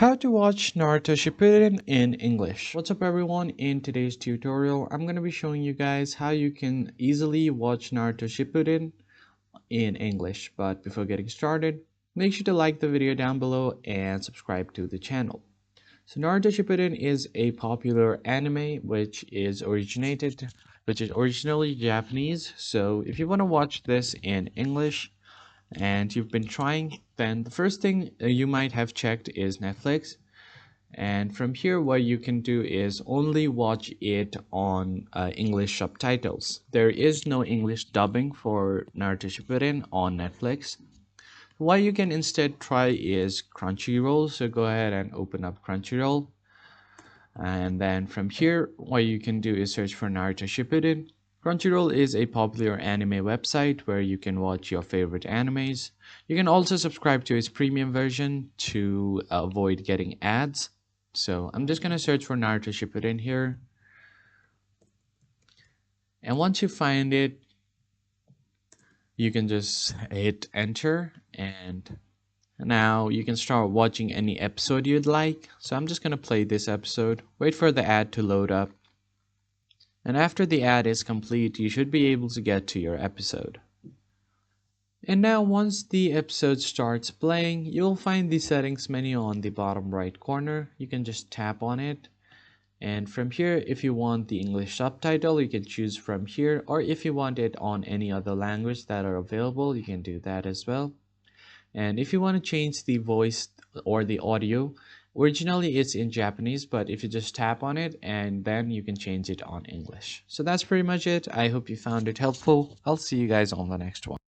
How to watch Naruto Shippuden in English. What's up everyone, in today's tutorial I'm going to be showing you guys how you can easily watch Naruto Shippuden in English. But before getting started, make sure to like the video down below and subscribe to the channel. So Naruto Shippuden is a popular anime which is originally Japanese. So if you want to watch this in English and you've been trying, then the first thing you might have checked is Netflix. And from here, what you can do is only watch it on English subtitles. There is no English dubbing for Naruto Shippuden on Netflix. What you can instead try is Crunchyroll. So go ahead and open up Crunchyroll. And then from here, what you can do is search for Naruto Shippuden. Crunchyroll is a popular anime website where you can watch your favorite animes. You can also subscribe to its premium version to avoid getting ads. So I'm just going to search for Naruto Shippuden here. And once you find it, you can just hit enter, and now you can start watching any episode you'd like. So I'm just going to play this episode, wait for the ad to load up. And after the ad is complete, you should be able to get to your episode. And now once the episode starts playing, you'll find the settings menu on the bottom right corner. You can just tap on it. And from here, if you want the English subtitle, you can choose from here. Or if you want it on any other language that are available, you can do that as well. And if you want to change the voice or the audio, originally it's in Japanese, but if you just tap on it, and then you can change it on English. So that's pretty much it. I hope you found it helpful. I'll see you guys on the next one.